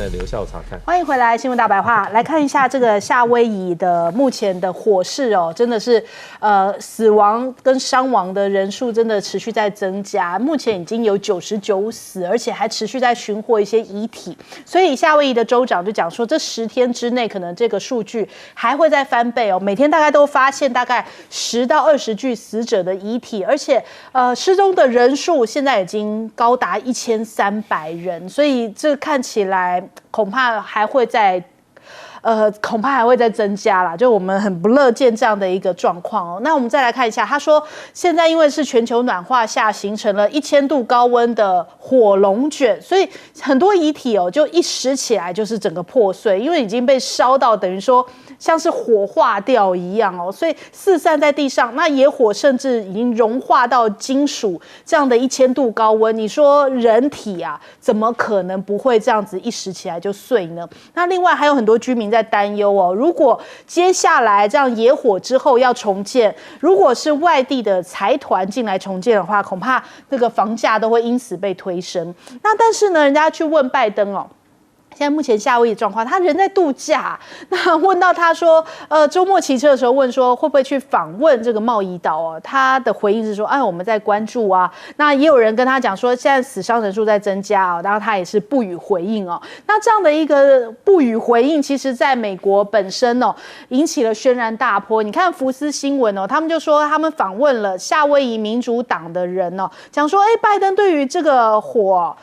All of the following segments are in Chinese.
的留校查看。欢迎回来，新闻大白话，来看一下这个夏威夷的目前的火势哦，真的是死亡跟伤亡的人数真的持续在增加，目前已经有99死，而且还持续在寻获一些遗体，所以夏威夷的州长就讲说，这10天之内可能这个数据还会再翻倍哦，每天大概都发现大概10到20具死者的遗体，而且失踪的人数现在已经高达1300人，所以这看起来恐怕还会再增加啦，就我们很不乐见这样的一个状况哦。那我们再来看一下，他说现在因为是全球暖化下形成了1000度高温的火龙卷，所以很多遗体哦就一拾起来就是整个破碎，因为已经被烧到等于说像是火化掉一样哦，所以四散在地上。那野火甚至已经融化到金属，这样的1000度高温，你说人体啊怎么可能不会这样子一拾起来就碎呢？那另外还有很多居民在担忧哦，如果接下来这样野火之后要重建，如果是外地的财团进来重建的话，恐怕那个房价都会因此被推升。那但是呢，人家去问拜登哦。现在目前夏威夷状况，他人在度假。那问到他说，周末骑车的时候问说会不会去访问这个贸易岛哦？他的回应是说，我们在关注啊。那也有人跟他讲说，现在死伤人数在增加哦，然后他也是不予回应哦。那这样的一个不予回应，其实在美国本身哦引起了轩然大波。你看福斯新闻哦，他们就说他们访问了夏威夷民主党的人哦，讲说，拜登对于这个火，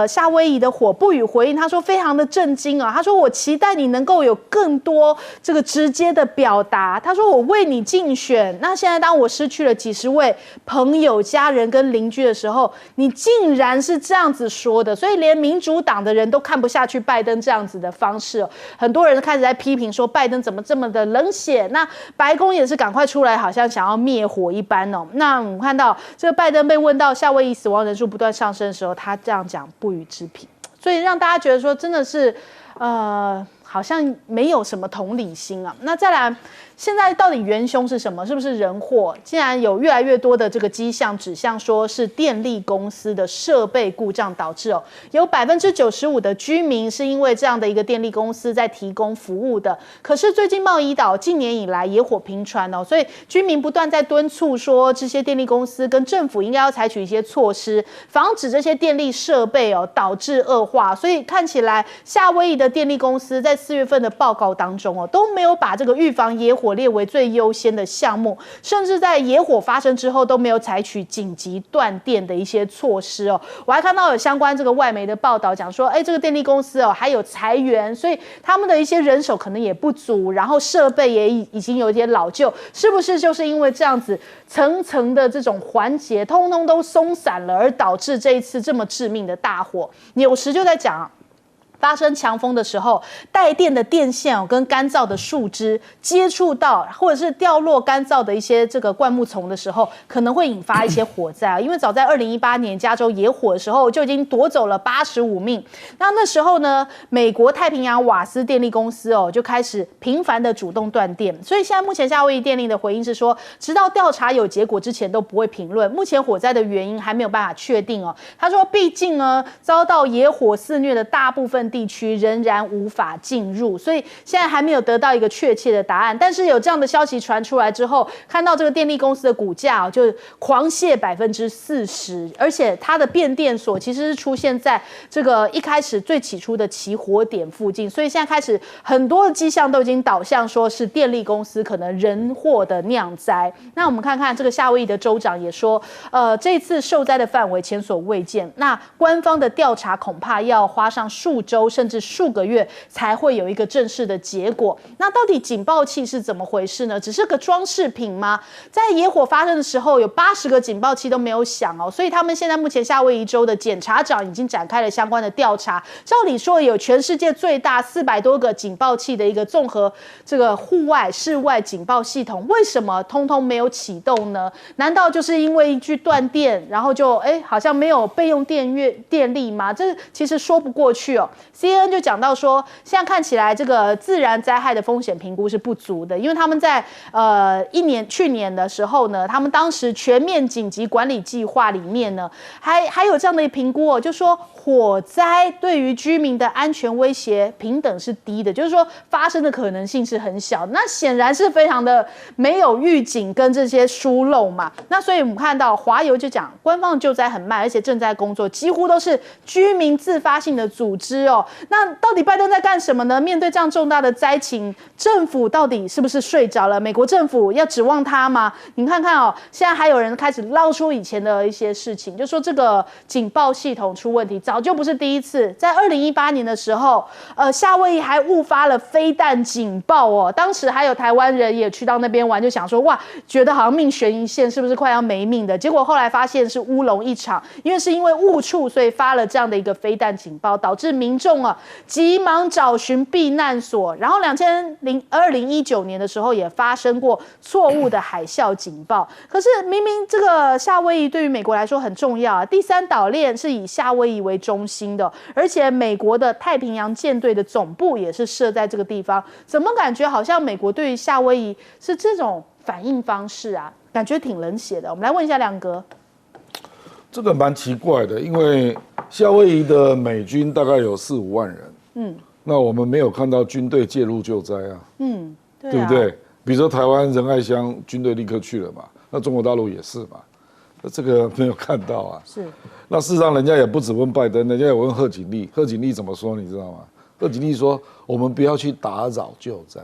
夏威夷的火不予回应，他说非常的震惊啊！他说：“我期待你能够有更多这个直接的表达。”他说：“我为你竞选，那现在当我失去了几十位朋友、家人跟邻居的时候，你竟然是这样子说的，所以连民主党的人都看不下去拜登这样子的方式哦。很多人开始在批评说拜登怎么这么的冷血。那白宫也是赶快出来，好像想要灭火一般哦。那我们看到这个拜登被问到夏威夷死亡人数不断上升的时候，他这样讲不予置评。”所以让大家觉得说，真的是，好像没有什么同理心啊。那再来，现在到底元凶是什么？是不是人祸？竟然有越来越多的这个迹象指向说是电力公司的设备故障导致哦，有95%的居民是因为这样的一个电力公司在提供服务的。可是最近贸易岛近年以来野火频传哦，所以居民不断在敦促说，这些电力公司跟政府应该要采取一些措施，防止这些电力设备哦导致恶化。所以看起来夏威夷的电力公司在4月份的报告当中哦，都没有把这个预防野火列为最优先的项目，甚至在野火发生之后都没有采取紧急断电的一些措施哦。我还看到有相关这个外媒的报道讲说，这个电力公司哦还有裁员，所以他们的一些人手可能也不足，然后设备也已经有点老旧，是不是就是因为这样子层层的这种环节通通都松散了，而导致这一次这么致命的大火？有时就在讲发生强风的时候，带电的电线跟干燥的树枝接触到，或者是掉落干燥的一些这个灌木丛的时候，可能会引发一些火灾啊。因为早在2018年加州野火的时候，就已经夺走了85命。那时候呢，美国太平洋瓦斯电力公司就开始频繁的主动断电。所以现在目前夏威夷电力的回应是说，直到调查有结果之前都不会评论。目前火灾的原因还没有办法确定哦。他说，毕竟呢，遭到野火肆虐的大部分地区仍然无法进入，所以现在还没有得到一个确切的答案。但是有这样的消息传出来之后，看到这个电力公司的股价就狂泻40%，而且它的变电所其实是出现在这个一开始最起初的起火点附近，所以现在开始很多的迹象都已经导向说是电力公司可能人祸的酿灾。那我们看看这个夏威夷的州长也说，这次受灾的范围前所未见，那官方的调查恐怕要花上数周甚至数个月才会有一个正式的结果。那到底警报器是怎么回事呢？只是个装饰品吗？在野火发生的时候，有80个警报器都没有响哦，所以他们现在目前夏威夷州的检察长已经展开了相关的调查。照理说，有全世界最大400多个警报器的一个综合这个户外、室外警报系统，为什么通通没有启动呢？难道就是因为一句断电，然后就好像没有备用电力吗？这其实说不过去哦。CNN 就讲到说，现在看起来这个自然灾害的风险评估是不足的，因为他们在去年的时候呢，他们当时全面紧急管理计划里面呢，还有这样的评估哦，就说火灾对于居民的安全威胁平等是低的，就是说发生的可能性是很小。那显然是非常的没有预警跟这些疏漏嘛。那所以我们看到华邮就讲，官方救灾很慢，而且正在工作，几乎都是居民自发性的组织哦。那到底拜登在干什么呢？面对这样重大的灾情，政府到底是不是睡着了？美国政府要指望他吗？你看看哦，现在还有人开始捞出以前的一些事情，就说这个警报系统出问题，早就不是第一次。在2018年的时候，夏威夷还误发了飞弹警报哦，当时还有台湾人也去到那边玩，就想说哇，觉得好像命悬一线，是不是快要没命的？结果后来发现是乌龙一场，因为误触，所以发了这样的一个飞弹警报，导致民众啊急忙找寻避难所。然后2019年的时候也发生过错误的海啸警报。可是明明这个夏威夷对于美国来说很重要啊，第三岛链是以夏威夷为中心的，而且美国的太平洋舰队的总部也是设在这个地方，怎么感觉好像美国对于夏威夷是这种反应方式啊？感觉挺冷血的。我们来问一下亮哥，这个蛮奇怪的，因为夏威夷的美军大概有4-5万人，那我们没有看到军队介入救灾啊，对不对？比如说台湾仁爱乡军队立刻去了嘛，那中国大陆也是嘛，那这个没有看到啊。是，那事实上人家也不只问拜登，人家也问贺锦丽，贺锦丽怎么说你知道吗？贺锦丽说我们不要去打扰救灾。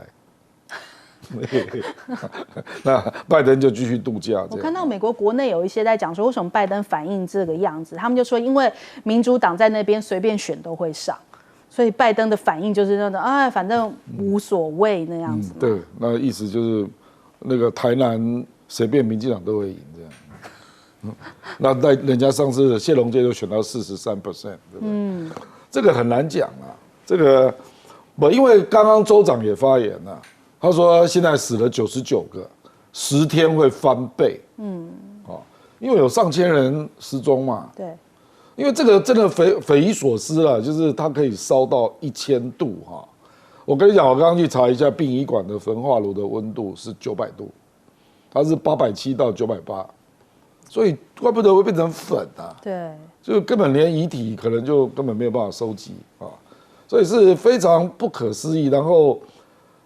那拜登就继续度假。我看到美国国内有一些在讲说，为什么拜登反应这个样子？他们就说，因为民主党在那边随便选都会上，所以拜登的反应就是那种反正无所谓那样子。对，那意思就是那个台南随便民进党都会赢这样。那人家上次谢龙介就选到43%，对不对？这个很难讲啊。这个因为刚刚州长也发言了。他说现在死了99个，10天会翻倍。因为有上千人失踪嘛。对。因为这个真的匪夷所思了，就是它可以烧到1000度哈。我跟你讲，我刚刚去查一下，殡仪馆的焚化炉的温度是900度，它是870到980，所以怪不得会变成粉啊。对。就根本连遗体可能就根本没有办法收集啊，所以是非常不可思议。然后。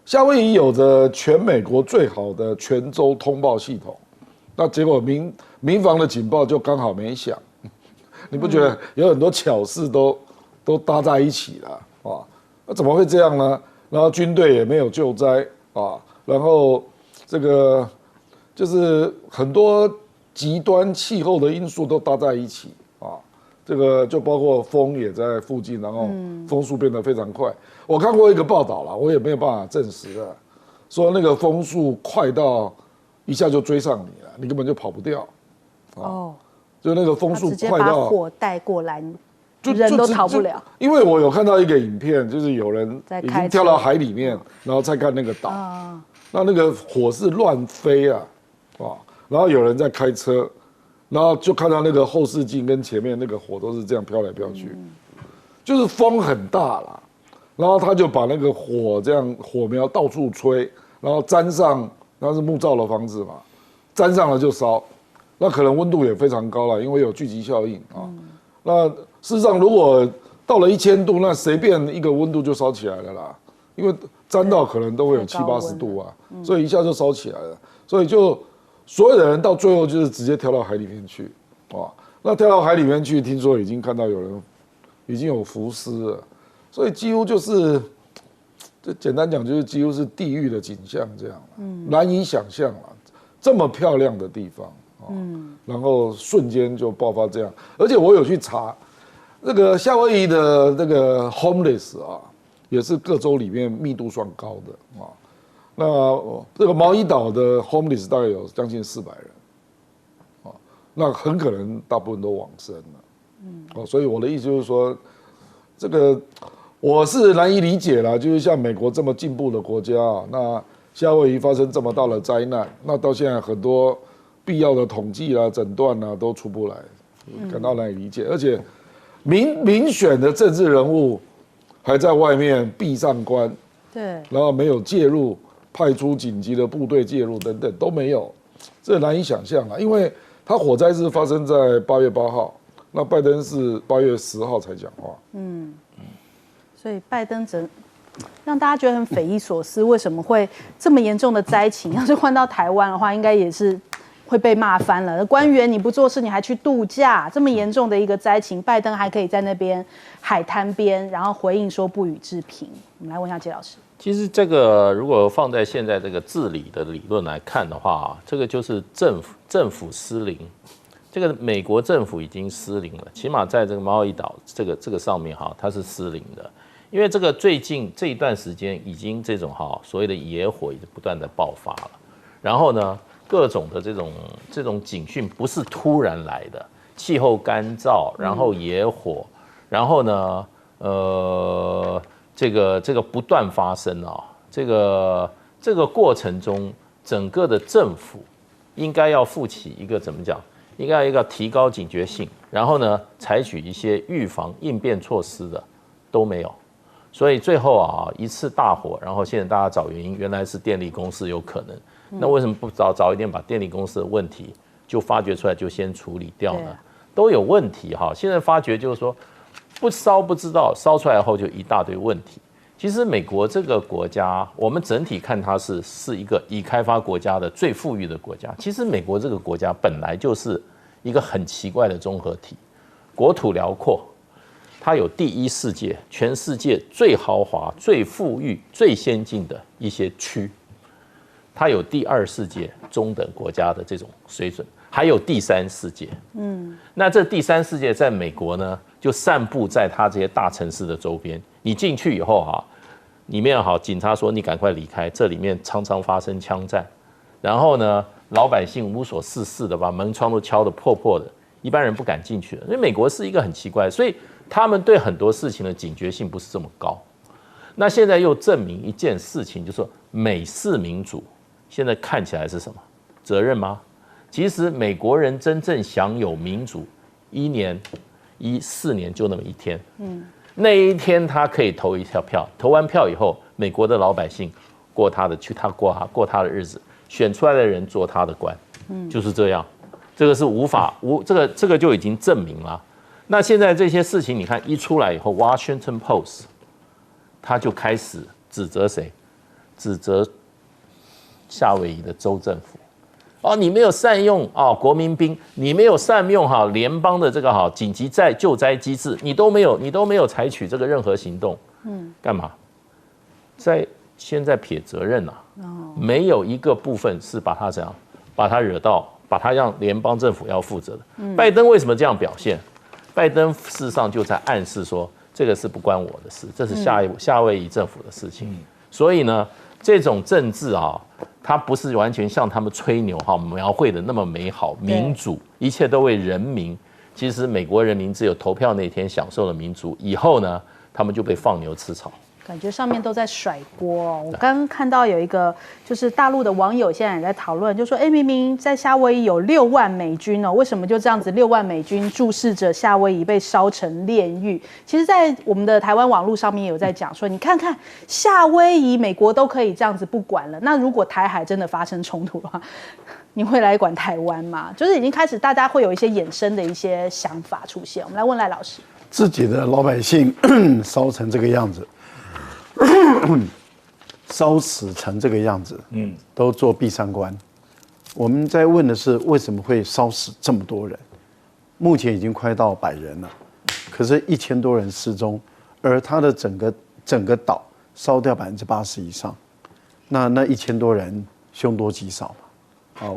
夏威夷有着全美国最好的全州通报系统，那结果民防的警报就刚好没响，你不觉得有很多巧事都搭在一起了啊？那怎么会这样呢？然后军队也没有救灾啊，然后这个就是很多极端气候的因素都搭在一起啊。这个就包括风也在附近，然后风速变得非常快。我看过一个报道了，我也没有办法证实了，说那个风速快到一下就追上你了，你根本就跑不掉。就那个风速快到直接把火带过来，人都逃不了。因为我有看到一个影片，就是有人已经跳到海里面，然后再看那个岛，那个火是乱飞啊，然后有人在开车。然后就看到那个后视镜跟前面那个火都是这样飘来飘去，就是风很大啦，然后他就把那个火这样火苗到处吹，然后沾上，那是木造的房子嘛，沾上了就烧，那可能温度也非常高了，因为有聚集效应啊。那事实上如果到了1000度，那随便一个温度就烧起来了啦，因为沾到可能都会有70-80度啊，所以一下就烧起来了，所以就。所有的人到最后就是直接跳到海里面去，那跳到海里面去，听说已经看到有人已经有浮尸了，所以几乎就是，就简单讲就是几乎是地狱的景象这样，难以想象啊，这么漂亮的地方，然后瞬间就爆发这样，而且我有去查，这个夏威夷的这个 homeless 啊，也是各州里面密度算高的啊。那这个毛伊岛的 homeless 大概有将近400人，那很可能大部分都往生了，所以我的意思就是说，这个我是难以理解啦，就是像美国这么进步的国家啊，那夏威夷发生这么大的灾难，那到现在很多必要的统计啊、诊断啊都出不来，感到难以理解，而且民选的政治人物还在外面闭上关，对，然后没有介入，派出紧急的部队介入等等都没有，这难以想象啊！因为他火灾是发生在8月8号，那拜登是8月10号才讲话。所以拜登让大家觉得很匪夷所思，为什么会这么严重的灾情？要是换到台湾的话，应该也是会被骂翻了。官员你不做事，你还去度假，这么严重的一个灾情，拜登还可以在那边海滩边，然后回应说不予置评。我们来问一下杰老师。其实这个如果放在现在这个治理的理论来看的话，这个就是政府失灵。这个美国政府已经失灵了，起码在这个贸易岛这个上面哈，它是失灵的。因为这个最近这一段时间已经这种所谓的野火已经不断的爆发了，然后呢各种的这种警讯不是突然来的，气候干燥，然后野火，然后呢这个不断发生啊，这个过程中整个的政府应该要负起一个怎么讲？应该要提高警觉性，然后呢采取一些预防应变措施的都没有。所以最后一次大火，然后现在大家找原因，原来是电力公司有可能。那为什么不早一点把电力公司的问题就发掘出来，就先处理掉呢？都有问题哈。现在发觉就是说，不烧不知道，烧出来后就一大堆问题。其实美国这个国家，我们整体看它是一个已开发国家的最富裕的国家。其实美国这个国家本来就是一个很奇怪的综合体，国土辽阔。它有第一世界，全世界最豪华、最富裕、最先进的一些区，它有第二世界中等国家的这种水准，还有第三世界。那这第三世界在美国呢，就散布在它这些大城市的周边。你进去以后里面警察说你赶快离开，这里面常常发生枪战，然后呢，老百姓无所事事的把门窗都敲得破破的，一般人不敢进去了。因为美国是一个很奇怪，所以他们对很多事情的警觉性不是这么高。那现在又证明一件事情，就是说美式民主现在看起来是什么？责任吗？其实美国人真正享有民主4年就那么一天。那一天他可以投一条票，投完票以后，美国的老百姓过他的日子，选出来的人做他的官，就是这样。这个是这个就已经证明了。那现在这些事情，你看一出来以后，《Washington Post》他就开始指责谁？指责夏威夷的州政府。你没有善用国民兵，你没有善用联邦的这个紧急救灾机制，你都没有采取这个任何行动，干嘛？现在撇责任没有一个部分是把他怎样，把他惹到，把他让联邦政府要负责的。拜登为什么这样表现？拜登事实上就在暗示说，这个是不关我的事，这是夏威夷政府的事情。所以呢，这种政治它不是完全像他们吹牛描绘的那么美好民主，一切都为人民。其实美国人民只有投票那天享受了民主，以后呢，他们就被放牛吃草。感觉上面都在甩锅我刚刚看到有一个，就是大陆的网友现在也在讨论，就说，明明在夏威夷有6万美军为什么就这样子6万美军注视着夏威夷被烧成炼狱？其实，在我们的台湾网络上面也有在讲说，你看看夏威夷，美国都可以这样子不管了，那如果台海真的发生冲突的话，你会来管台湾吗？就是已经开始大家会有一些衍生的一些想法出现。我们来问赖老师，自己的老百姓烧成这个样子。烧死成这个样子，都做闭三关。我们在问的是为什么会烧死这么多人？目前已经快到100人了，可是1000多人失踪，而它的整个岛烧掉80%以上，那1000多人凶多吉少嘛。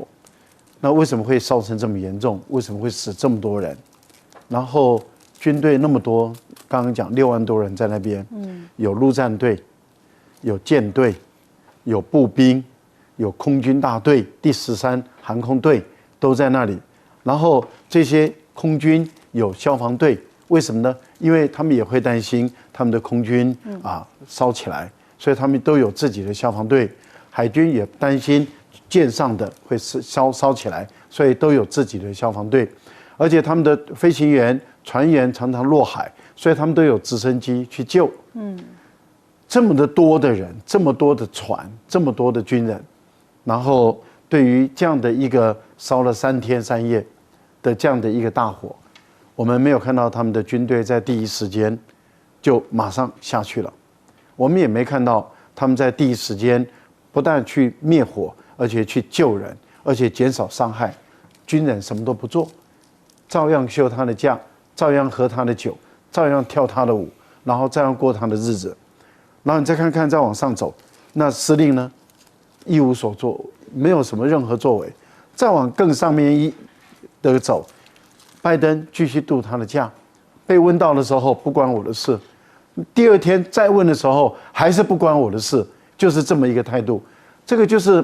那为什么会烧成这么严重？为什么会死这么多人？然后军队那么多。刚刚讲6万多人在那边，有陆战队，有舰队，有步兵，有空军大队，第13航空队都在那里。然后这些空军有消防队，为什么呢？因为他们也会担心他们的空军烧起来，所以他们都有自己的消防队。海军也担心舰上的会烧起来，所以都有自己的消防队。而且他们的飞行员、船员常常落海，所以他们都有直升机去救。这么的多的人，这么多的船，这么多的军人，然后对于这样的一个烧了3天3夜的这样的一个大火，我们没有看到他们的军队在第一时间就马上下去了，我们也没看到他们在第一时间不但去灭火，而且去救人，而且减少伤害。军人什么都不做，照样休他的假，照样喝他的酒，照样跳他的舞，然后照样过他的日子。然后你再看看，再往上走，那司令呢，一无所作，没有什么任何作为。再往更上面的走，拜登继续度他的假，被问到的时候不关我的事，第2天再问的时候还是不关我的事，就是这么一个态度。这个就是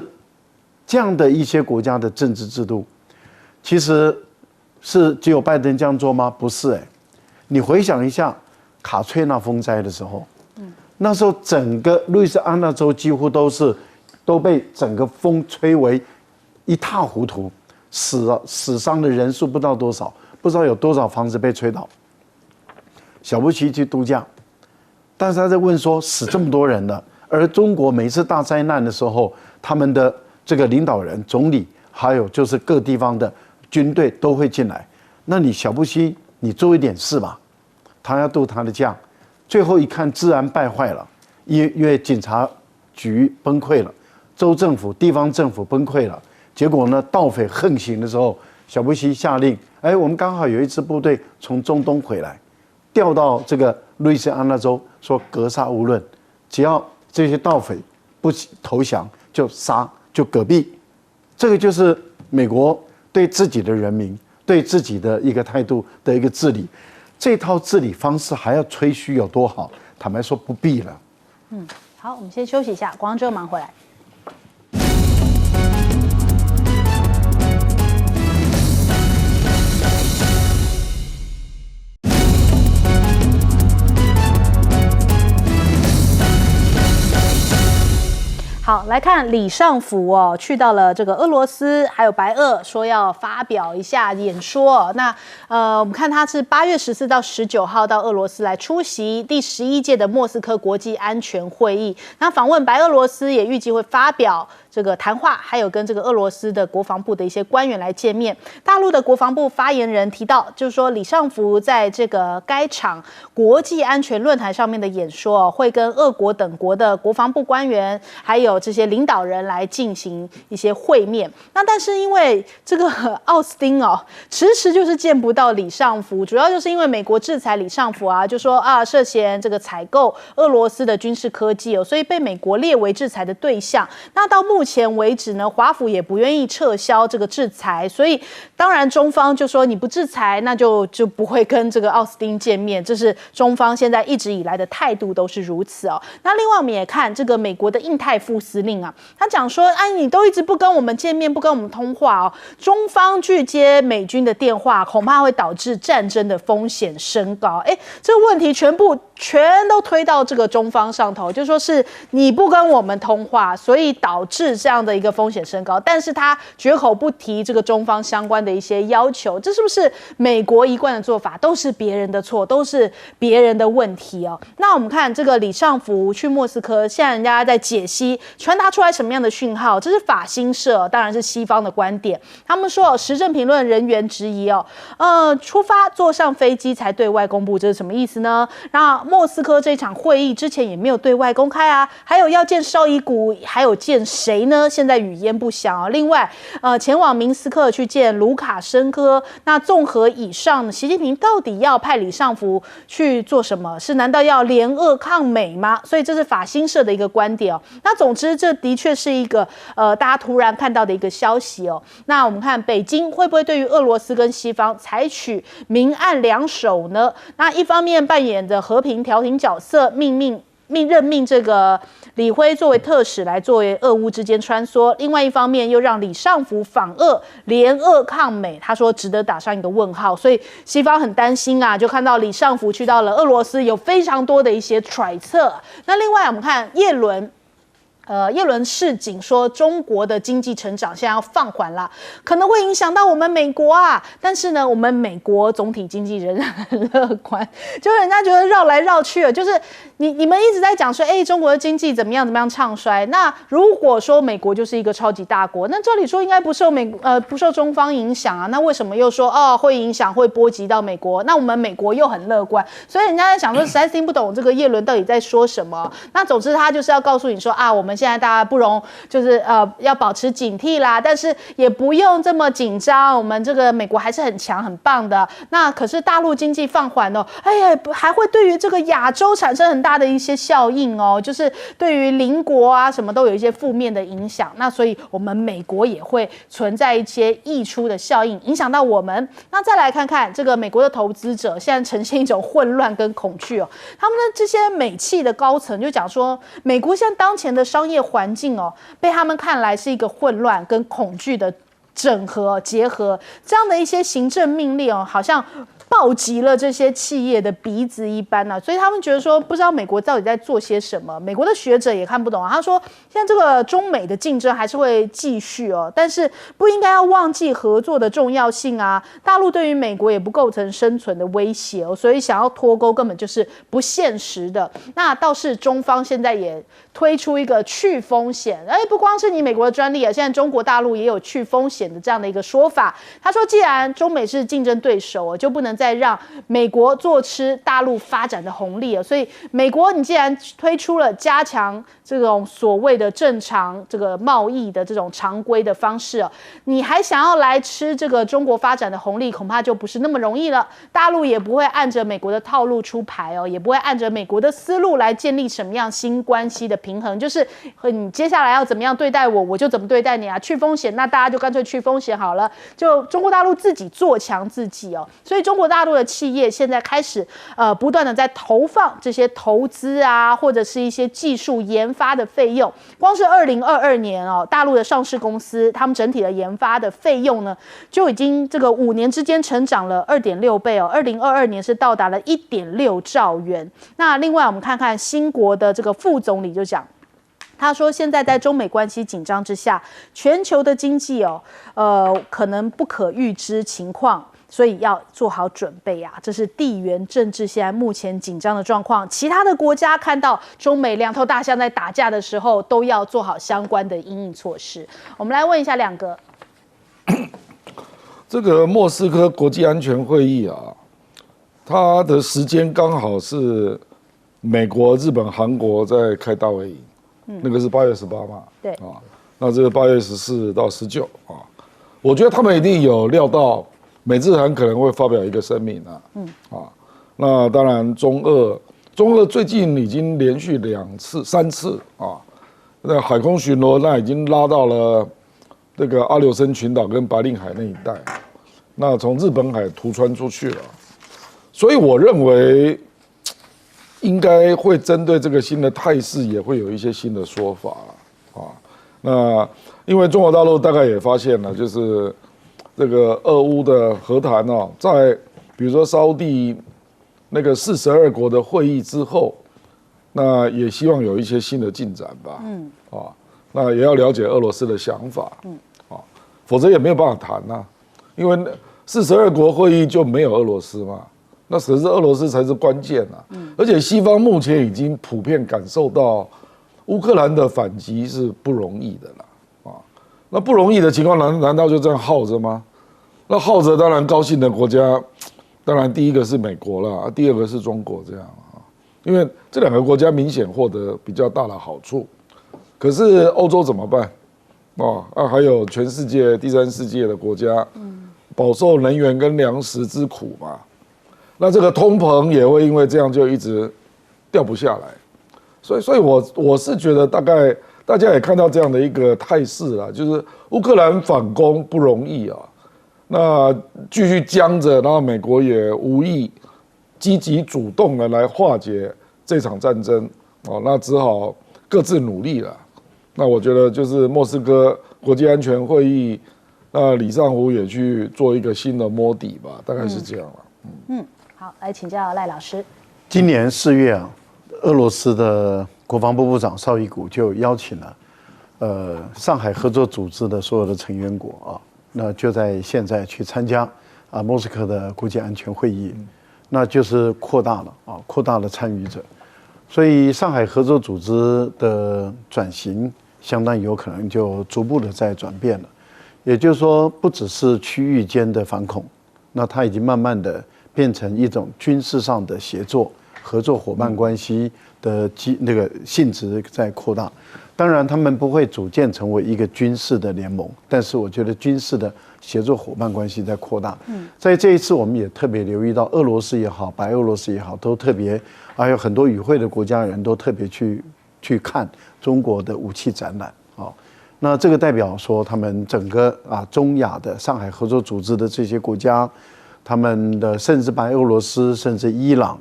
这样的一些国家的政治制度。其实是只有拜登这样做吗？不是你回想一下卡翠娜风灾的时候，那时候整个路易斯安那州几乎都被整个风吹为一塌糊涂，死伤的人数不知道多少，不知道有多少房子被吹倒。小布希去度假，但是他在问说死这么多人了，而中国每次大灾难的时候，他们的这个领导人、总理，还有就是各地方的军队都会进来。那你小布希，你做一点事吧。他要度他的假，最后一看治安败坏了，因为警察局崩溃了，州政府、地方政府崩溃了。结果呢，盗匪横行的时候，小布希下令，我们刚好有一支部队从中东回来，调到这个路易斯安那州，说格杀勿论，只要这些盗匪不投降就杀，就嗝毙。这个就是美国对自己的人民、对自己的一个态度的一个治理。这套治理方式还要吹嘘有多好？坦白说不必了。好，我们先休息一下，广告之后马上回来。好，来看李尚福去到了这个俄罗斯，还有白俄，说要发表一下演说。那我们看他是8月14到19号到俄罗斯来出席第11届的莫斯科国际安全会议。那访问白俄罗斯也预计会发表这个谈话，还有跟这个俄罗斯的国防部的一些官员来见面。大陆的国防部发言人提到，就是说李尚福在这个该场国际安全论坛上面的演说，会跟俄国等国的国防部官员还有这些领导人来进行一些会面。那但是因为这个奥斯汀迟迟就是见不到李尚福，主要就是因为美国制裁李尚福就说涉嫌这个采购俄罗斯的军事科技所以被美国列为制裁的对象。那到目前为止呢，华府也不愿意撤销这个制裁，所以当然中方就说你不制裁，那就不会跟这个奥斯汀见面，这是中方现在一直以来的态度都是如此那另外我们也看这个美国的印太副司令他讲说，你都一直不跟我们见面，不跟我们通话中方拒接美军的电话，恐怕会导致战争的风险升高。这个问题全都推到这个中方上头，就说是你不跟我们通话，所以导致这样的一个风险升高。但是他绝口不提这个中方相关的一些要求，这是不是美国一贯的做法？都是别人的错，都是别人的问题那我们看这个李尚福去莫斯科，现在人家在解析传达出来什么样的讯号？这是法新社，当然是西方的观点。他们说，时政评论人员质疑出发坐上飞机才对外公布，这是什么意思呢？那莫斯科这场会议之前也没有对外公开还有要见绍伊古，还有见谁呢？现在语焉不详另外，前往明斯克去见卢卡申科。那综合以上，习近平到底要派李尚福去做什么？难道要联俄抗美吗？所以这是法新社的一个观点那总之，这的确是一个大家突然看到的一个消息那我们看北京会不会对于俄罗斯跟西方采取明暗两手呢？那一方面扮演着和平调停角色，任命这个李辉作为特使来作为俄乌之间穿梭，另外一方面又让李尚福访俄联俄抗美，他说值得打上一个问号。所以西方很担心就看到李尚福去到了俄罗斯，有非常多的一些揣测。那另外我们看叶伦耶伦示警说，中国的经济成长现在要放缓啦，可能会影响到我们美国啊。但是呢，我们美国总体经济仍然很乐观，就是人家觉得绕来绕去的，就是你们一直在讲说，中国的经济怎么样唱衰。那如果说美国就是一个超级大国，那照理说应该不受中方影响啊，那为什么又说会影响会波及到美国？那我们美国又很乐观，所以人家在想说，实在听不懂这个耶伦到底在说什么。那总之他就是要告诉你说我们现在大家不容，就是要保持警惕啦，但是也不用这么紧张，我们这个美国还是很强很棒的。那可是大陆经济放缓哦，还会对于这个亚洲产生很大的一些效应哦，就是对于邻国啊什么都有一些负面的影响。那所以我们美国也会存在一些溢出的效应，影响到我们。那再来看看这个美国的投资者现在呈现一种混乱跟恐惧哦，他们的这些美企的高层就讲说，美国现在当前的商业环境被他们看来是一个混乱跟恐惧的整合结合，这样的一些行政命令好像暴击了这些企业的鼻子一般所以他们觉得说，不知道美国到底在做些什么。美国的学者也看不懂他说，现在这个中美的竞争还是会继续但是不应该要忘记合作的重要性啊。大陆对于美国也不构成生存的威胁所以想要脱钩根本就是不现实的。那倒是中方现在也推出一个去风险，不光是你美国的专利现在中国大陆也有去风险的这样的一个说法。他说，既然中美是竞争对手就不能再让美国坐吃大陆发展的红利所以美国你既然推出了加强这种所谓的正常这个贸易的这种常规的方式你还想要来吃这个中国发展的红利，恐怕就不是那么容易了。大陆也不会按着美国的套路出牌也不会按着美国的思路来建立什么样新关系的平衡，就是你接下来要怎么样对待我，我就怎么对待你去风险，那大家就干脆去风险好了，就中国大陆自己做强自己所以中国大陆的企业现在开始不断的在投放这些投资或者是一些技术研发的费用。光是2022年大陆的上市公司他们整体的研发的费用呢，就已经这个5年之间成长了2.6倍2022年是到达了1.6兆元。那另外我们看看新国的这个副总理就讲，他说现在在中美关系紧张之下，全球的经济可能不可预知情况，所以要做好准备这是地缘政治现在目前紧张的状况。其他的国家看到中美两头大象在打架的时候，都要做好相关的因应措施。我们来问一下两个，这个莫斯科国际安全会议它的时间刚好是美国、日本、韩国在开大会议，那个是8月18嘛，对那这个8月14到19我觉得他们一定有料到美日韩可能会发表一个声明那当然中俄最近已经连续3次那海空巡逻那已经拉到了这个阿留申群岛跟白令海那一带，那从日本海突穿出去了，所以我认为应该会针对这个新的态势，也会有一些新的说法那因为中国大陆大概也发现了，就是这个俄乌的和谈在比如说沙烏地那个42国的会议之后，那也希望有一些新的进展吧。那也要了解俄罗斯的想法。否则也没有办法谈因为42国会议就没有俄罗斯嘛。那可是俄罗斯才是关键而且西方目前已经普遍感受到乌克兰的反击是不容易的了那不容易的情况难道就这样耗着吗？那耗着当然高兴的国家，当然第一个是美国啦，第二个是中国这样因为这2个国家明显获得比较大的好处。可是欧洲怎么办还有全世界第三世界的国家饱受能源跟粮食之苦嘛。那这个通膨也会因为这样就一直掉不下来，所以我是觉得大概大家也看到这样的一个态势啦，就是乌克兰反攻不容易那继续僵着，然后美国也无意积极主动的来化解这场战争那只好各自努力了。那我觉得就是莫斯科国际安全会议，那李尚福也去做一个新的摸底吧，大概是这样了。好，来请教赖老师。今年4月俄罗斯的国防部部长邵伊谷就邀请了上海合作组织的所有的成员国啊，那就在现在去参加莫斯科的国际安全会议，那就是扩大了参与者，所以上海合作组织的转型相当有可能就逐步的在转变了，也就是说不只是区域间的反恐，那它已经慢慢的变成一种军事上的协作、合作伙伴关系的那个性质在扩大。当然，他们不会组建成为一个军事的联盟，但是我觉得军事的协作伙伴关系在扩大。在这一次，我们也特别留意到，俄罗斯也好，白俄罗斯也好，都特别，还有很多与会的国家人都特别去看中国的武器展览。那这个代表说，他们整个中亚的上海合作组织的这些国家，他们的甚至白俄罗斯，甚至伊朗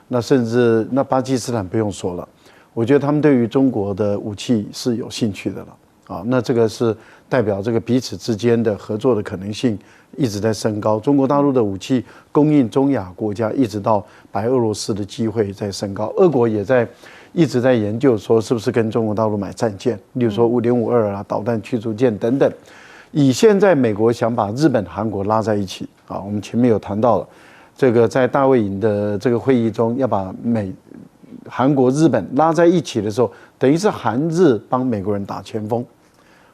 那甚至那巴基斯坦不用说了。我觉得他们对于中国的武器是有兴趣的了那这个是代表这个彼此之间的合作的可能性一直在升高。中国大陆的武器供应中亚国家，一直到白俄罗斯的机会在升高。俄国也一直在研究说，是不是跟中国大陆买战舰，例如说5.52导弹驱逐舰等等。以现在美国想把日本、韩国拉在一起我们前面有谈到了，这个在大卫营的这个会议中，要把韩国、日本拉在一起的时候，等于是韩日帮美国人打前锋，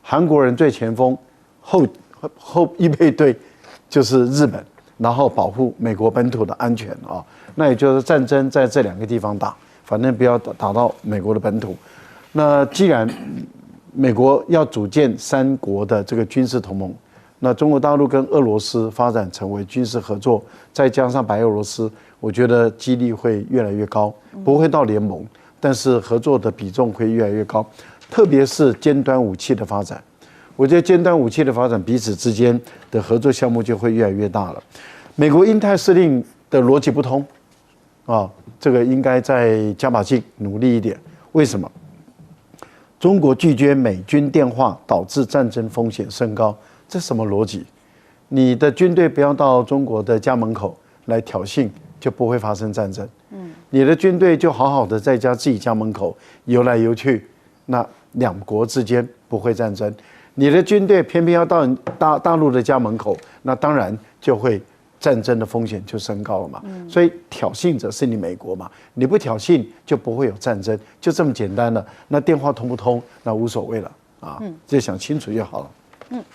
韩国人最前锋，后预备队就是日本，然后保护美国本土的安全那也就是战争在这两个地方打，反正不要打到美国的本土。那既然美国要组建3国的这个军事同盟，那中国大陆跟俄罗斯发展成为军事合作，再加上白俄罗斯，我觉得几率会越来越高，不会到联盟，但是合作的比重会越来越高，特别是尖端武器的发展。我觉得尖端武器的发展，彼此之间的合作项目就会越来越大了。美国印太司令的逻辑不通这个应该再加把劲，努力一点。为什么？中国拒绝美军电话，导致战争风险升高。这什么逻辑？你的军队不要到中国的家门口来挑衅，就不会发生战争。你的军队就好好的在自己家门口游来游去，那两国之间不会战争。你的军队偏偏要到大陆的家门口，那当然就会战争的风险就升高了嘛。所以挑衅者是你美国嘛，你不挑衅就不会有战争，就这么简单了。那电话通不通，那无所谓了就想清楚就好了。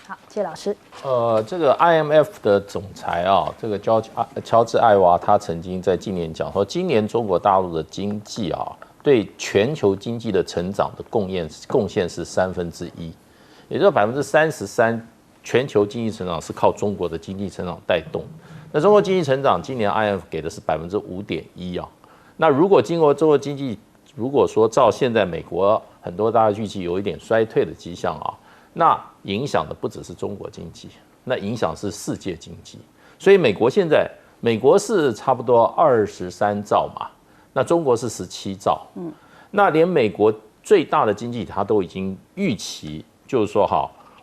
好，谢谢老师。这个 IMF 的总裁这个乔治艾娃，他曾经在今年讲说，今年中国大陆的经济对全球经济的成长的贡献是1/3，也就是33%全球经济成长是靠中国的经济成长带动。那中国经济成长今年 IMF 给的是5.1%那如果经过中国经济，如果说照现在美国很多大家预期有一点衰退的迹象那影响的不只是中国经济，那影响是世界经济。所以美国是差不多23兆嘛，那中国是17兆。那连美国最大的经济体它都已经预期，就是说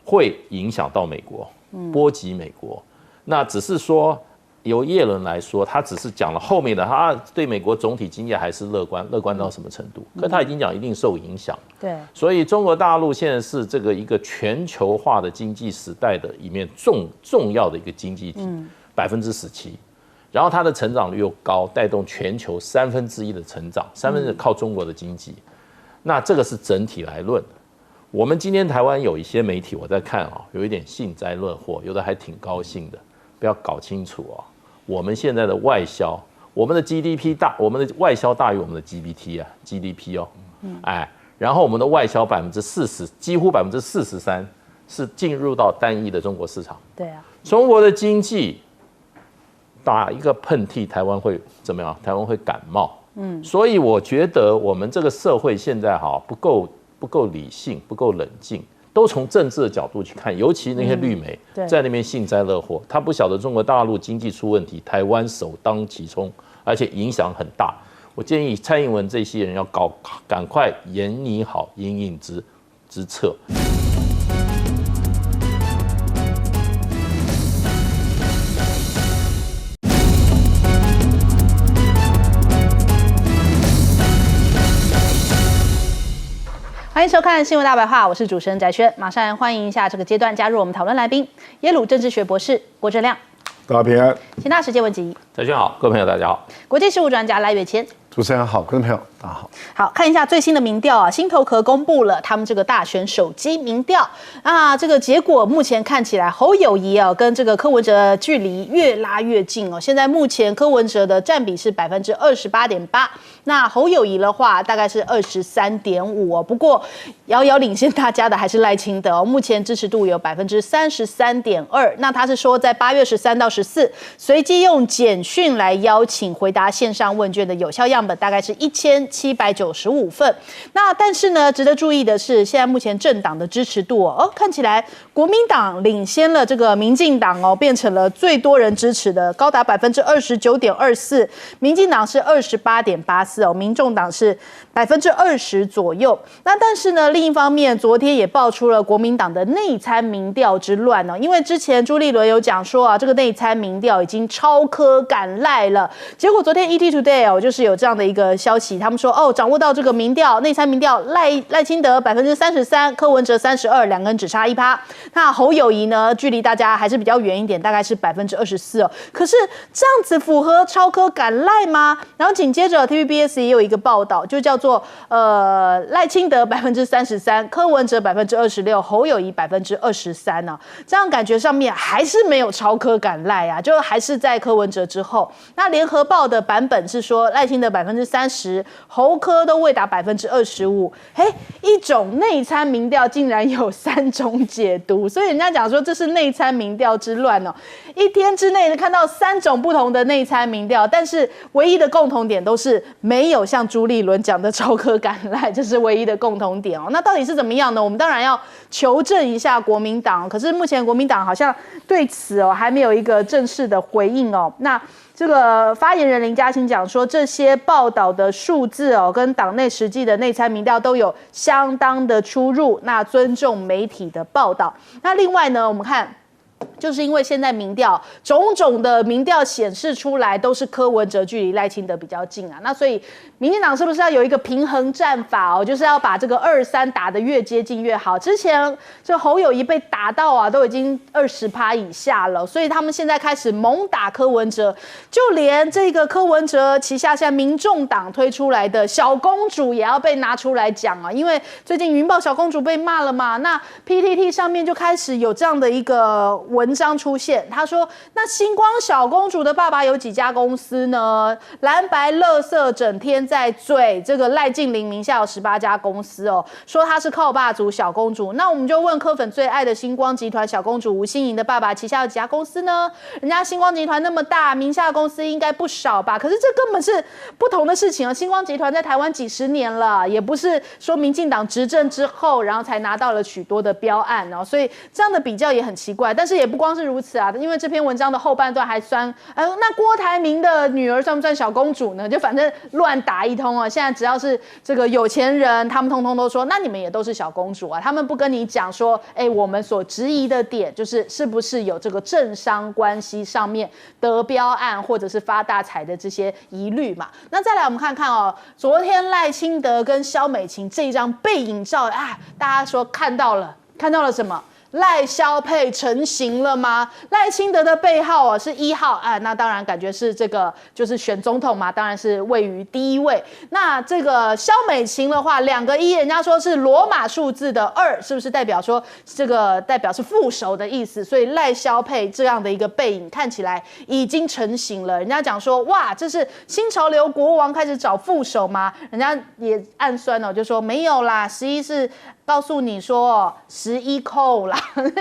会影响到美国，波及美国。那只是说由耶伦来说，他只是讲了后面的，他对美国总体经济还是乐观到什么程度？可他已经讲一定受影响。对，所以中国大陆现在是这个一个全球化的经济时代的里面重要的一个经济体，17%，然后它的成长率又高，带动全球1/3的成长，1/3靠中国的经济。那这个是整体来论。我们今天台湾有一些媒体我在看有一点幸灾乐祸，有的还挺高兴的。不要搞清楚我们现在的外销，我们的 GDP 我们的外销大于我们的 GDP 然后我们的外销40%，几乎43%是进入到单一的中国市场。对中国的经济打一个喷嚏，台湾会怎么样？台湾会感冒。所以我觉得我们这个社会现在不够理性，不够冷静。都从政治的角度去看，尤其那些绿媒在那边幸灾乐祸，他不晓得中国大陆经济出问题，台湾首当其冲，而且影响很大。我建议蔡英文这些人要赶快研拟好因应之策。欢迎收看《新闻大白话》，我是主持人翟轩，马上来欢迎一下这个阶段加入我们讨论来宾，耶鲁政治学博士郭正亮，大家平安。清大时间问集，翟轩好，各位朋友大家好。国际事务专家赖岳谦。主持人好，观众朋友大家好。好，看一下最新的民调啊，新头壳公布了他们这个大选手机民调啊，这个结果目前看起来侯友宜啊跟这个柯文哲距离越拉越近哦。现在目前柯文哲的占比是28.8%，那侯友宜的话大概是23.5%哦。不过遥遥领先大家的还是赖清德哦，目前支持度有33.2%。那他是说在8月13到14，随机用简讯来邀请回答线上问卷的有效样本大概是1795份。那但是呢，值得注意的是，现在目前政党的支持度看起来国民党领先了这个民进党哦，变成了最多人支持的，高达29.24%，民进党是28.84%哦，民众党是20%左右。那但是呢，另一方面，昨天也爆出了国民党的内参民调之乱哦，因为之前朱立伦有讲说啊，这个内参民调已经超柯赶赖了，结果昨天 ET Today 就是有这样的一个消息，他们说掌握到这个民调内参民调，赖清德33%，柯文哲32%，两个人只差1%。那侯友宜呢，距离大家还是比较远一点，大概是24%哦。可是这样子符合超柯赶赖吗？然后紧接着 TVBS 也有一个报道，就叫做赖清德33%，柯文哲26%，侯友宜23%呢。这样感觉上面还是没有超柯赶赖啊，就还是在柯文哲之后。那联合报的版本是说赖清德30%，侯柯都未达25%。一种内参民调竟然有3种解读，所以人家讲说这是内参民调之乱哦。一天之内看到3种不同的内参民调，但是唯一的共同点都是没有像朱立伦讲的超柯赶赖，这是唯一的共同点哦。那到底是怎么样呢？我们当然要求证一下国民党，可是目前国民党好像对此还没有一个正式的回应哦。那这个发言人林嘉欣讲说，这些报道的数字跟党内实际的内参民调都有相当的出入，那尊重媒体的报道。那另外呢，我们看。就是因为现在民调种种的民调显示出来都是柯文哲距离赖清德比较近啊，那所以民进党是不是要有一个平衡战法就是要把这个2-3打得越接近越好？之前这侯友宜被打到都已经20%以下了，所以他们现在开始猛打柯文哲，就连这个柯文哲旗下现在民众党推出来的小公主也要被拿出来讲啊，因为最近云豹小公主被骂了嘛，那 PTT 上面就开始有这样的一个文章出现，他说那星光小公主的爸爸有几家公司呢？蓝白垃圾整天在嘴这个赖净玲名下有18家公司说他是靠爸族小公主。那我们就问柯粉最爱的星光集团小公主吴欣盈的爸爸旗下有几家公司呢？人家星光集团那么大，名下公司应该不少吧？可是这根本是不同的事情星光集团在台湾几十年了，也不是说民进党执政之后，然后才拿到了许多的标案所以这样的比较也很奇怪。但是也不光是如此因为这篇文章的后半段还酸，那郭台铭的女儿算不算小公主呢？就反正乱打一通现在只要是这个有钱人，他们通通都说，那你们也都是小公主他们不跟你讲说，我们所质疑的点就是是不是有这个政商关系上面得标案或者是发大财的这些疑虑嘛？那再来我们看看昨天赖清德跟萧美琴这一张背影照大家说看到了什么？赖萧配成型了吗？赖清德的背号是1号那当然感觉是这个就是选总统嘛，当然是位于第1位。那这个萧美琴的话，2个1，人家说是罗马数字的2，是不是代表说这个代表是副手的意思？所以赖萧配这样的一个背影看起来已经成型了。人家讲说哇，这是新潮流国王开始找副手吗？人家也暗酸就说没有啦，11是告诉你说11扣啦，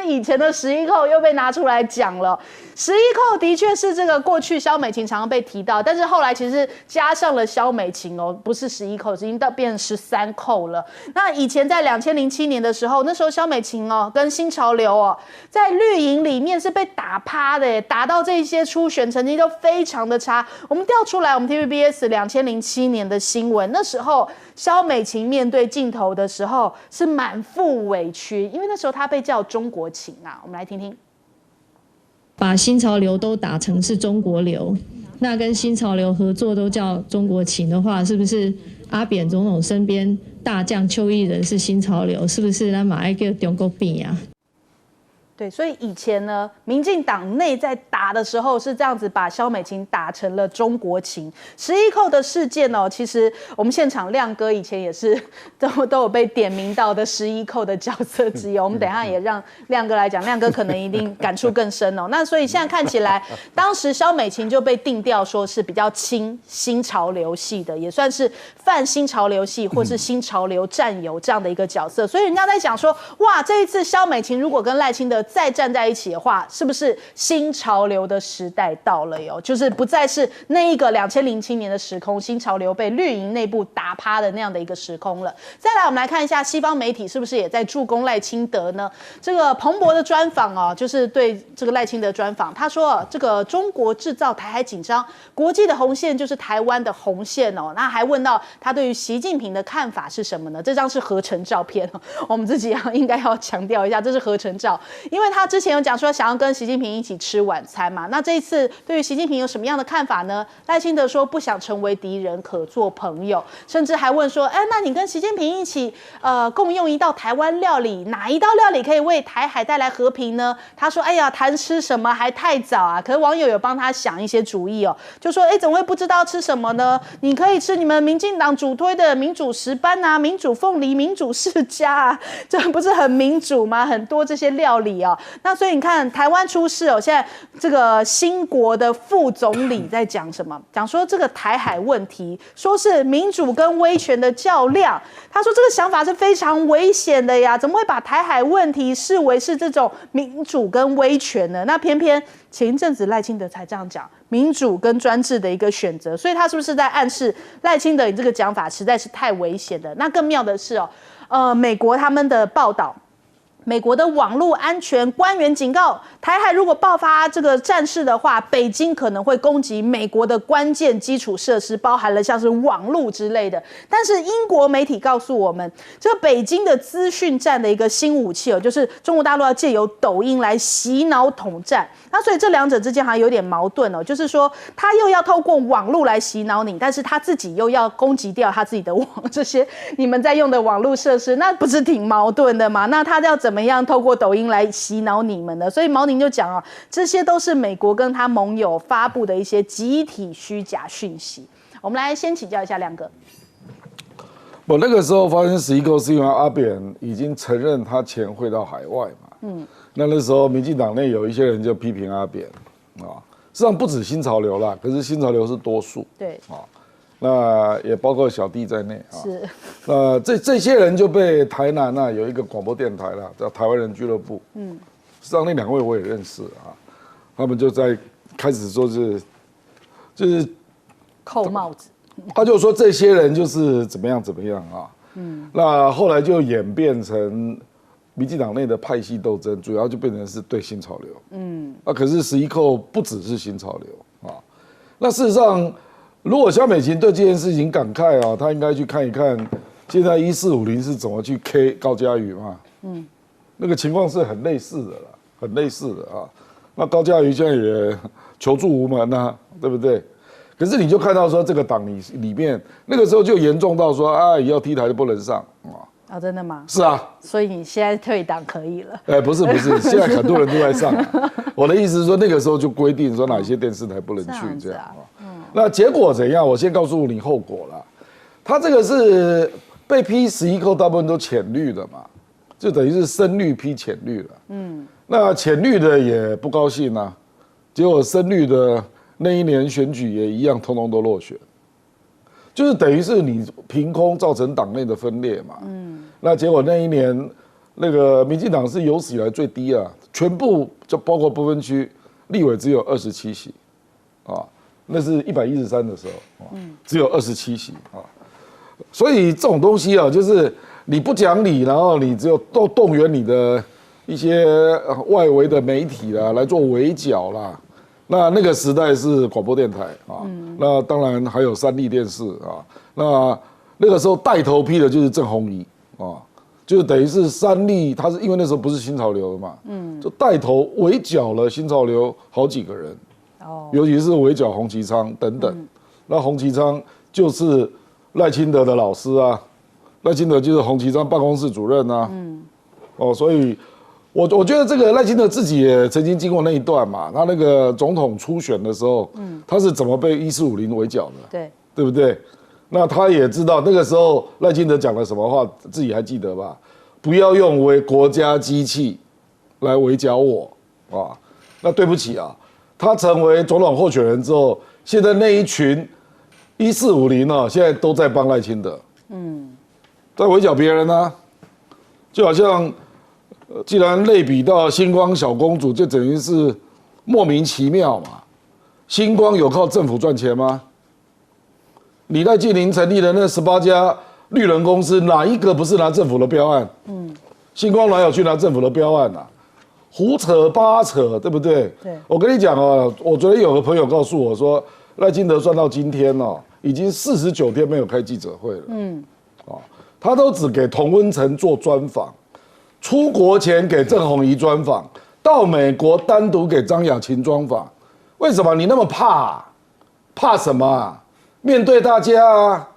以前的11扣又被拿出来讲了。11扣的确是这个过去萧美琴常常被提到，但是后来其实加上了萧美琴不是11扣，已经变成13扣了。那以前在2007年的时候，那时候萧美琴跟新潮流在绿营里面是被打趴的打到这些初选成绩都非常的差。我们调出来我们 TVBS 2007年的新闻，那时候萧美琴面对镜头的时候是满腹委屈，因为那时候她被叫中国情我们来听听。把新潮流都打成是中国流，那跟新潮流合作都叫中国情的话，是不是阿扁总统身边大将邱毅人是新潮流，是不是？那马上叫中国变啊？对，所以以前呢，民进党内在打的时候是这样子把萧美琴打成了中国情。11扣的事件哦，其实我们现场亮哥以前也是都有被点名到的11扣的角色之一。我们等一下也让亮哥来讲，亮哥可能一定感触更深哦。那所以现在看起来，当时萧美琴就被定调说是比较亲新潮流系的，也算是泛新潮流系或是新潮流战友这样的一个角色。所以人家在讲说，哇，这一次萧美琴如果跟赖清德再站在一起的话，是不是新潮流的时代到了哟？就是不再是那一个2007年的时空，新潮流被绿营内部打趴的那样的一个时空了。再来，我们来看一下西方媒体是不是也在助攻赖清德呢？这个彭博的专访哦，就是对这个赖清德专访，他说这个中国制造台海紧张，国际的红线就是台湾的红线哦。那还问到他对于习近平的看法是什么呢？这张是合成照片哦，我们自己应该要强调一下，这是合成照，因为他之前有讲说想要跟习近平一起吃晚餐嘛。那这一次对于习近平有什么样的看法呢？赖清德说不想成为敌人，可做朋友，甚至还问说，那你跟习近平一起共用一道台湾料理，哪一道料理可以为台海带来和平呢？他说，哎呀，谈吃什么还太早啊。可是网友有帮他想一些主意哦，就说，怎么会不知道吃什么呢？你可以吃你们民进党主推的民主石斑啊、民主凤梨、民主世家啊，这不是很民主吗？很多这些料理哦。那所以你看，台湾出事哦，现在这个新国的副总理在讲什么？讲说这个台海问题，说是民主跟威权的较量。他说这个想法是非常危险的呀，怎么会把台海问题视为是这种民主跟威权呢？那偏偏前一阵子赖清德才这样讲，民主跟专制的一个选择，所以他是不是在暗示赖清德你这个讲法实在是太危险的？那更妙的是哦，美国他们的报道。美国的网络安全官员警告，台海如果爆发这个战事的话，北京可能会攻击美国的关键基础设施，包含了像是网络之类的。但是英国媒体告诉我们，这个北京的资讯战的一个新武器就是中国大陆要借由抖音来洗脑统战。那所以这两者之间好像有点矛盾哦，就是说他又要透过网络来洗脑你，但是他自己又要攻击掉他自己的这些你们在用的网络设施，那不是挺矛盾的吗？那他要怎么样透过抖音来洗脑你们呢？所以毛宁就讲这些都是美国跟他盟友发布的一些集体虚假讯息。我们来先请教一下亮哥。我那个时候发生11扣是因为阿扁已经承认他钱汇到海外嘛，那时候民进党内有一些人就批评阿扁啊，实际上不止新潮流啦，可是新潮流是多数，对啊，那也包括小弟在内啊，是，这些人就被台南有一个广播电台啦，叫台湾人俱乐部，实际上那2位我也认识啊，他们就在开始说就是扣帽子。他就说这些人就是怎么样啊，那后来就演变成民进党内的派系斗争，主要就变成是对新潮流，可是11扣不只是新潮流啊，那事实上，如果萧美琴对这件事情感慨啊，她应该去看一看现在1450是怎么去 K 高嘉瑜嘛，那个情况是很类似的啦，很类似的啊，那高嘉瑜现在也求助无门啊，对不对？可是你就看到说这个党里面那个时候就严重到说以后T台就不能上啊，真的吗？是啊，所以你现在退党可以了？不是，现在很多人都在上我的意思是说那个时候就规定说哪些电视台不能去这样那结果怎样？我先告诉你后果啦。他这个是被批11扣，大部分都浅绿的嘛，就等于是深绿批浅绿了。那浅绿的也不高兴啊，结果深绿的。那一年选举也一样，通通都落选，就是等于是你凭空造成党内的分裂嘛。那结果那一年，那个民进党是有史以来最低啊，全部就包括不分区立委只有27席，那是113的时候，只有27席啊。所以这种东西就是你不讲理，然后你只有动员你的一些外围的媒体啦来做围剿啦。那个时代是广播电台那当然还有3立电视那个时候带头批的就是郑弘仪就是等于是3立，他是因为那时候不是新潮流的嘛，就带头围剿了新潮流好几个人，尤其是围剿洪其昌等等。那洪其昌就是赖清德的老师啊，赖清德就是洪奇章办公室主任啊。所以我觉得这个赖清德自己也曾经经过那一段嘛，他那个总统初选的时候，他是怎么被1450围剿的？对不对？那他也知道那个时候赖清德讲了什么话，自己还记得吧？不要用为国家机器来围剿我啊！那对不起啊，他成为总统候选人之后，现在那一群1450啊，现在都在帮赖清德，在围剿别人啊，就好像。既然类比到星光小公主，就等于是莫名其妙嘛。星光有靠政府赚钱吗？你赖清德成立的那18家绿能公司，哪一个不是拿政府的标案？星光哪有去拿政府的标案啊？胡扯八扯，对不对？对。我跟你讲哦，我昨天有个朋友告诉我说，赖清德算到今天哦，已经49天没有开记者会了。他都只给童温成做专访。出国前给郑红怡专访，到美国单独给张雅琴专访，为什么你那么怕？怕什么啊？面对大家啊，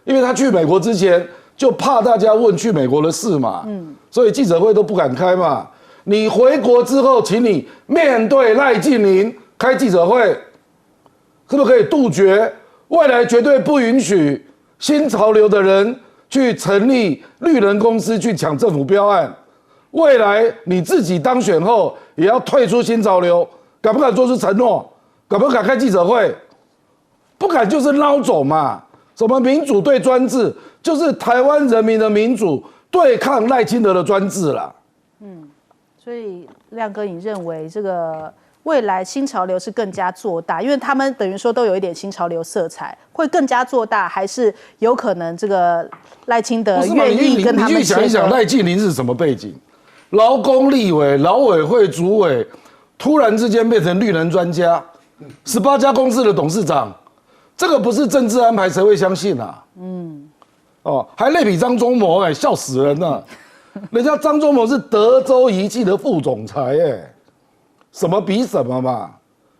因为他去美国之前就怕大家问去美国的事嘛，所以记者会都不敢开嘛。你回国之后，请你面对赖清德开记者会，可不可以杜绝未来绝对不允许新潮流的人去成立绿能公司去抢政府标案？未来你自己当选后也要退出新潮流，敢不敢做出承诺？敢不敢开记者会？不敢就是孬种嘛！什么民主对专制，就是台湾人民的民主对抗赖清德的专制啦。所以亮哥，你认为这个未来新潮流是更加做大，因为他们等于说都有一点新潮流色彩，会更加做大，还是有可能这个赖清德愿意跟他们？你去想一想，赖清德是什么背景？劳工立委、劳委会主委，突然之间变成绿能专家，18家公司的董事长，这个不是政治安排，谁会相信啊？还类比张忠谋，笑死人了。人家张忠谋是德州仪器的副总裁，什么比什么嘛，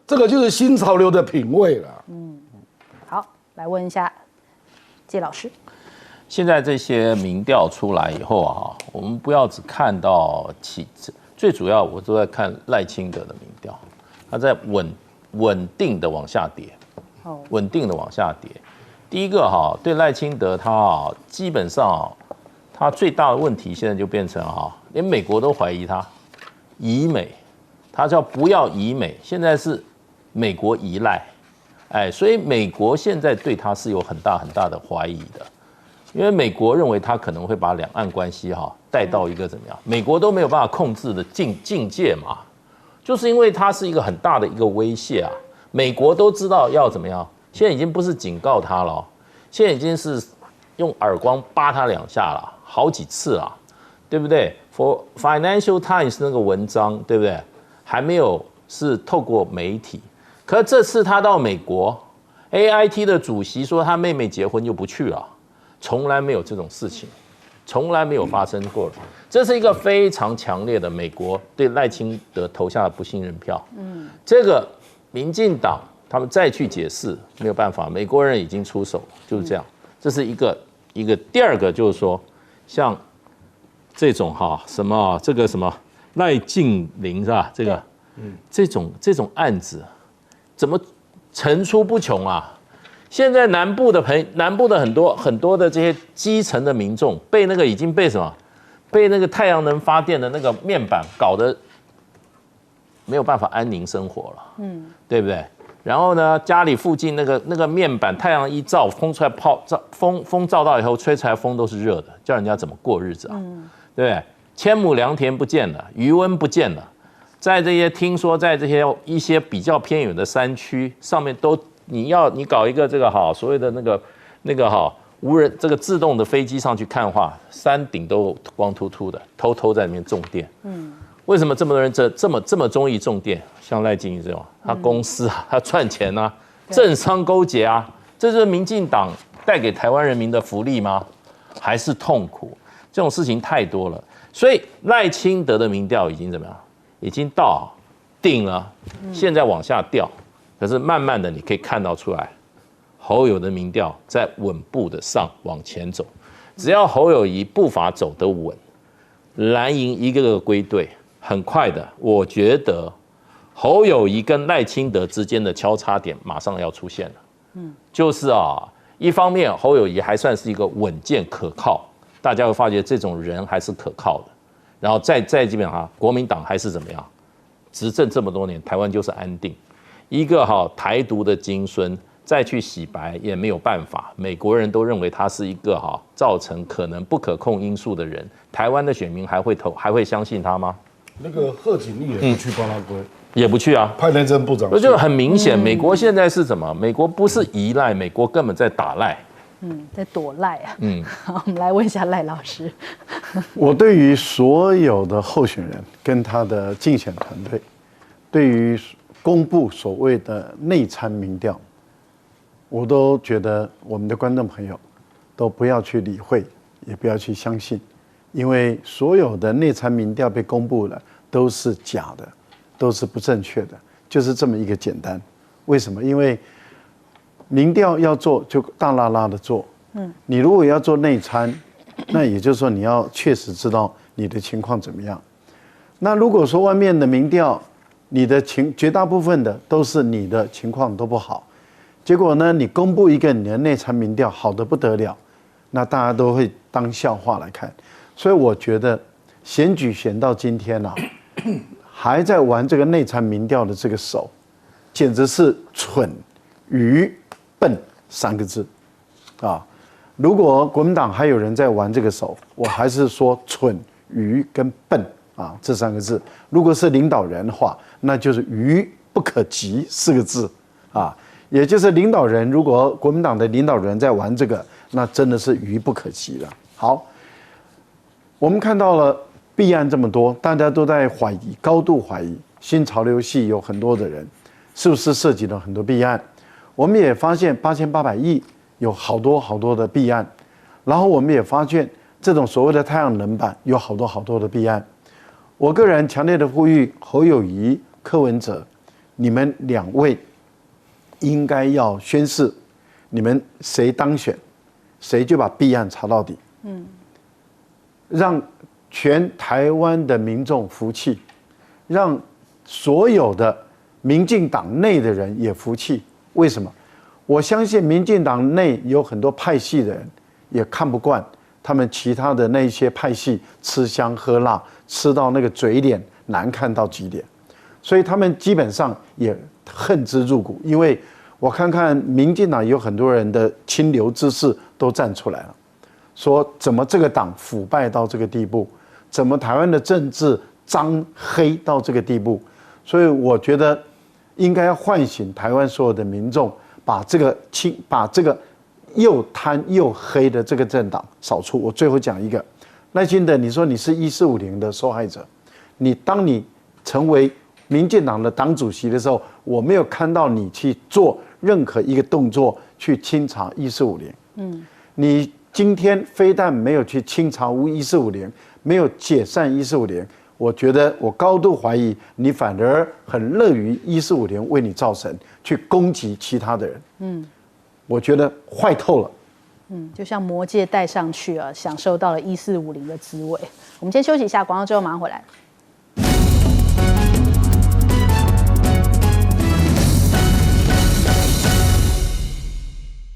这个就是新潮流的品味了。好，来问一下介老师。现在这些民调出来以后啊，我们不要只看到最主要我都在看赖清德的民调，他在稳定的往下跌，稳定的往下跌。第一个对赖清德他基本上他最大的问题现在就变成连美国都怀疑他疑美，他叫不要疑美，现在是美国依赖，所以美国现在对他是有很大很大的怀疑的。因为美国认为他可能会把两岸关系带到一个怎么样，美国都没有办法控制的境界嘛，就是因为它是一个很大的一个威胁啊。美国都知道要怎么样，现在已经不是警告他了，现在已经是用耳光扒他2下了，好几次了，对不对 ？For Financial Times 那个文章，对不对？还没有是透过媒体，可是这次他到美国 ，AIT 的主席说他妹妹结婚就不去了。从来没有这种事情，从来没有发生过。这是一个非常强烈的美国对赖清德投下的不信任票。这个民进党他们再去解释没有办法，美国人已经出手，就是这样。这是一个。第二个就是说，像这种什么这个什么赖静玲是吧？这种案子怎么层出不穷啊？现在南部的很多的这些基层的民众被那个已经被什么，被那个太阳能发电的那个面板搞得没有办法安宁生活了，对不对？然后呢，家里附近那个面板太阳一照，风出来风照到以后，吹出来风都是热的，叫人家怎么过日子啊？对不对？千亩良田不见了，渔温不见了，在这些听说在这些一些比较偏远的山区上面都。你搞一个这个所谓的那个无人这个自动的飞机上去看的话，山顶都光秃秃的，偷偷在里面种电。为什么这么多人这么中意种电？像赖清德这种，他公司他赚钱啊，政商勾结啊，这是民进党带给台湾人民的福利吗？还是痛苦？这种事情太多了，所以赖清德的民调已经怎么样？已经到顶了，现在往下掉。可是慢慢的，你可以看到出来，侯友的民调在稳步的往前走，只要侯友宜步伐走得稳，蓝营一个个归队，很快的，我觉得侯友宜跟赖清德之间的交叉点马上要出现了。就是一方面侯友宜还算是一个稳健可靠，大家会发觉这种人还是可靠的。然后再基本上国民党还是怎么样，执政这么多年，台湾就是安定。一个台独的金孙再去洗白也没有办法，美国人都认为他是一个造成可能不可控因素的人，台湾的选民还会相信他吗？那个贺锦丽也不去巴拉圭，也不去啊，派内政部长，就很明显，美国现在是什么？美国不是依赖，美国根本在打赖。在躲赖啊。好，我们来问一下赖老师。我对于所有的候选人跟他的竞选团队，对于公布所谓的内参民调，我都觉得我们的观众朋友都不要去理会，也不要去相信，因为所有的内参民调被公布了都是假的，都是不正确的，就是这么一个简单。为什么？因为民调要做就大拉拉的做，你如果要做内参，那也就是说你要确实知道你的情况怎么样。那如果说外面的民调，你的绝大部分的都是你的情况都不好，结果呢，你公布一个你的内参民调好得不得了，那大家都会当笑话来看。所以我觉得选举选到今天还在玩这个内参民调的这个手，简直是蠢、愚、笨3个字啊！如果国民党还有人在玩这个手，我还是说蠢、愚跟笨啊这3个字。如果是领导人的话，那就是愚不可及4个字啊，也就是领导人，如果国民党的领导人在玩这个，那真的是愚不可及了。好，我们看到了弊案这么多，大家都在怀疑，高度怀疑，新潮流系有很多的人是不是涉及了很多弊案？我们也发现8800亿有好多的弊案，然后我们也发现这种所谓的太阳能板有好多的弊案。我个人强烈的呼吁侯友宜、柯文哲，你们2位应该要宣誓，你们谁当选，谁就把弊案查到底，让全台湾的民众服气，让所有的民进党内的人也服气。为什么？我相信民进党内有很多派系的人也看不惯他们其他的那些派系吃香喝辣，吃到那个嘴脸难看到极点，所以他们基本上也恨之入骨。因为我看看民进党有很多人的清流之士都站出来了，说怎么这个党腐败到这个地步，怎么台湾的政治脏黑到这个地步。所以我觉得应该唤醒台湾所有的民众，把这个又贪又黑的这个政党扫除。我最后讲一个，赖清德，你说你是1450的受害者，当你成为民进党的党主席的时候，我没有看到你去做任何一个动作去清查1450。你今天非但没有去清查1450，没有解散1450。我觉得我高度怀疑你反而很乐于1450为你造神，去攻击其他的人。我觉得坏透了。就像魔戒戴上去享受到了1450的滋味。我们先休息一下，广告之后马上回来。